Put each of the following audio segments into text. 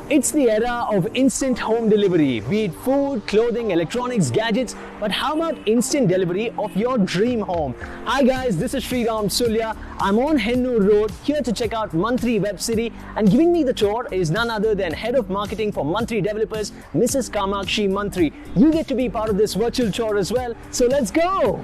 It's the era of instant home delivery, be it food, clothing, electronics, gadgets, but how about instant delivery of your dream home? Hi guys, this is Sriram Sulya. I'm on Hennur Road here to check out Mantri Web City, and giving me the tour is none other than Head of Marketing for Mantri Developers, Mrs. Kamakshi Mantri. You get to be part of this virtual tour as well, so let's go!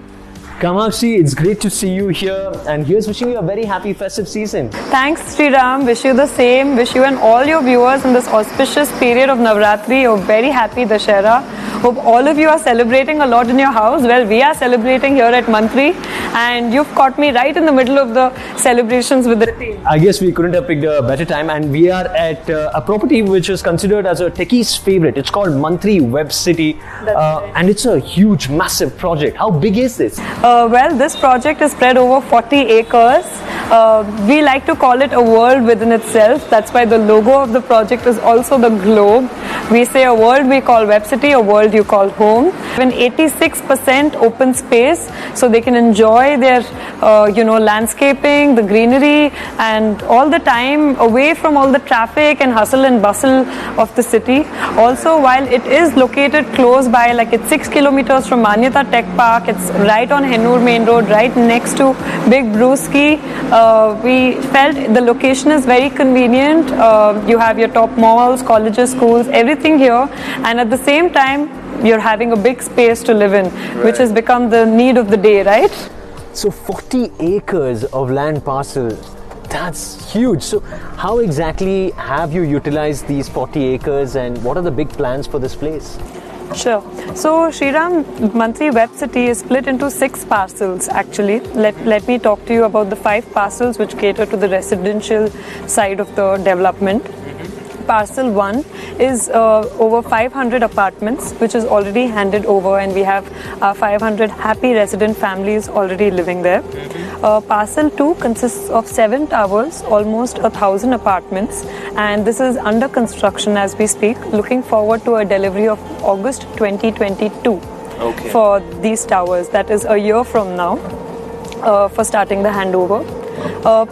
Kamakshi, it's great to see you here, and here's wishing you a very happy festive season. Thanks, Sriram. Wish you the same. Wish you and all your viewers in this auspicious period of Navratri a very happy Dashera. Hope all of you are celebrating a lot in your house. Well, we are celebrating here at Mantri, and you've caught me right in the middle of the celebrations with the team. I guess we couldn't have picked a better time, and we are at a property which is considered as a techie's favorite. It's called Mantri Web City, Right. and it's a huge, massive project. How big is this? Well, this project is spread over 40 acres. We like to call it a world within itself. That's why the logo of the project is also the globe. We say a world we call Web City, a world you call home. When 86% open space, so they can enjoy their, landscaping, the greenery, and all the time away from all the traffic and hustle and bustle of the city. Also, while it is located close by, like it's 6 kilometers from Manyata Tech Park, it's right on Hennur Main Road, right next to Big Brewski. We felt the location is very convenient. You have your top malls, colleges, schools, everything here, and at the same time you're having a big space to live in, which has become the need of the day, right? So 40 acres of land parcel, that's huge. So how exactly have you utilized these 40 acres, and what are the big plans for this place? Sure. So Sriram, Mantri Web City is split into 6 parcels actually. Let me talk to you about the 5 parcels which cater to the residential side of the development. Parcel 1 is over 500 apartments which is already handed over, and we have 500 happy resident families already living there. Parcel 2 consists of 7 towers, almost 1,000 apartments, and this is under construction as we speak, looking forward to a delivery of August 2022 for these towers. That is a year from now for starting the handover.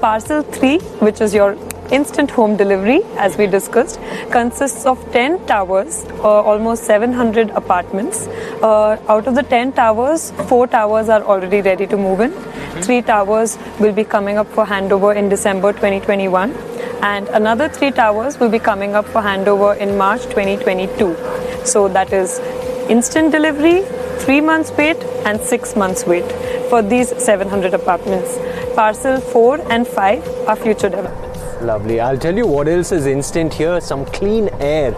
Parcel 3, which is your instant home delivery, as we discussed, consists of 10 towers, almost 700 apartments. Out of the 10 towers, 4 towers are already ready to move in. 3 towers will be coming up for handover in December 2021, and another 3 towers will be coming up for handover in March 2022. So that is instant delivery, 3 months wait and 6 months wait for these 700 apartments. Parcel 4 and 5 are future developments. Lovely. I'll tell you what else is instant here, some clean air.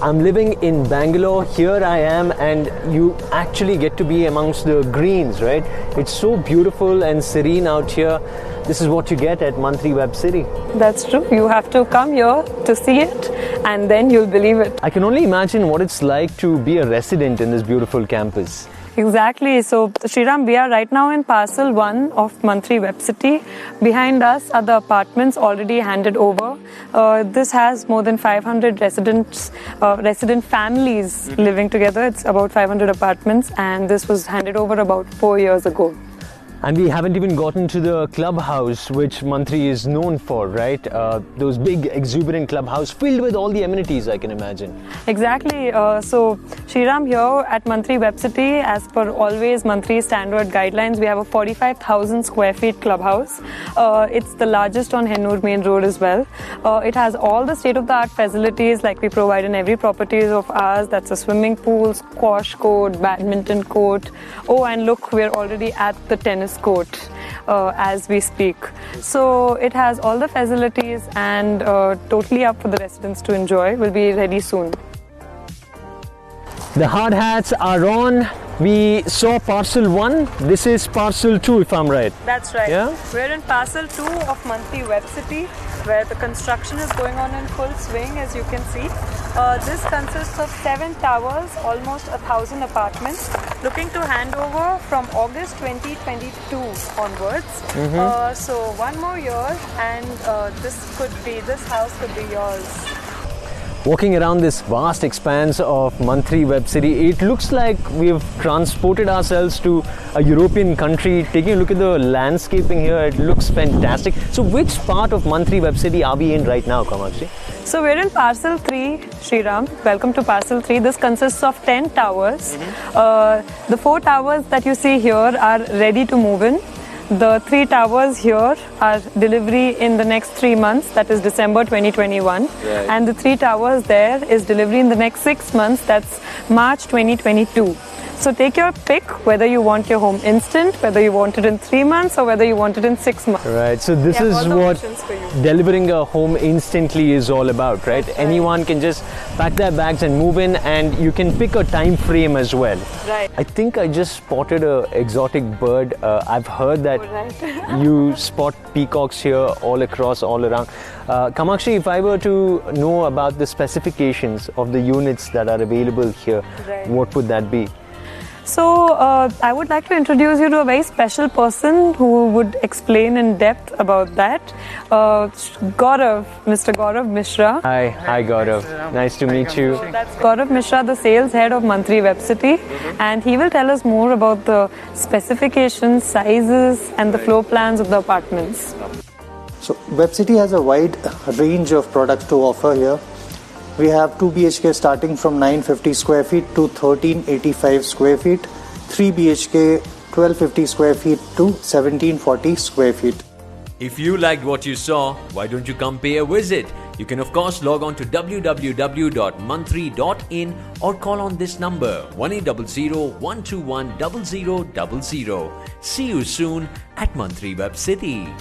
I'm living in Bangalore, here I am, and you actually get to be amongst the greens, right? It's so beautiful and serene out here. This is what you get at Mantri Web City. That's true. You have to come here to see it, and then you'll believe it. I can only imagine what it's like to be a resident in this beautiful campus. Exactly. So, Sriram, we are right now in Parcel 1 of Mantri Web City. Behind us are the apartments already handed over. This has more than 500 resident families living together. It's about 500 apartments, and this was handed over about 4 years ago. And we haven't even gotten to the clubhouse, which Mantri is known for, right? Those big, exuberant clubhouse filled with all the amenities, I can imagine. Exactly. So, Sriram, here at Mantri Web City, as per always Mantri standard guidelines, we have a 45,000 square feet clubhouse. It's the largest on Hennur Main Road as well. It has all the state-of-the-art facilities like we provide in every property of ours. That's a swimming pool, squash court, badminton court. Oh, and look, we're already at the tennis court as we speak. So it has all the facilities and totally up for the residents to enjoy. Will be ready soon. The hard hats are on. We saw Parcel 1. This is Parcel 2, if I'm right. That's right. Yeah? We're in Parcel 2 of Mantri Web City, where the construction is going on in full swing, as you can see. This consists of 7 towers, almost 1,000 apartments, looking to hand over from August 2022 onwards. So 1 more year, and this house could be yours. Walking around this vast expanse of Mantri Web City, it looks like we've transported ourselves to a European country. Taking a look at the landscaping here, it looks fantastic. So which part of Mantri Web City are we in right now, Kamakshi? So we're in Parcel 3, Sriram. Welcome to Parcel 3. This consists of 10 towers. The 4 towers that you see here are ready to move in. The 3 towers here are delivery in the next 3 months, that is December 2021. Right. And the 3 towers there is delivery in the next 6 months, that's March 2022. So take your pick whether you want your home instant, whether you want it in 3 months or whether you want it in 6 months. Right, so this Yeah, is all the what options for you. delivering a home instantly is all about, right? Anyone can just pack their bags and move in, and you can pick a time frame as well. Right. I think I just spotted a exotic bird. I've heard that Right. you spot peacocks here all across, all around. Kamakshi, if I were to know about the specifications of the units that are available here, Right. what would that be? So I would like to introduce you to a very special person who would explain in depth about that. Gaurav, Mr. Gaurav Mishra. Hi Gaurav. Nice to meet you. That's Gaurav Mishra, the sales head of Mantri Webcity, and he will tell us more about the specifications, sizes, and the floor plans of the apartments. So Webcity has a wide range of products to offer here. We have 2 BHK starting from 950 square feet to 1385 square feet, 3 BHK 1250 square feet to 1740 square feet. If you liked what you saw, why don't you come pay a visit? You can of course log on to www.mantri.in or call on this number 1800 121 0000. See you soon at Mantri Webcity.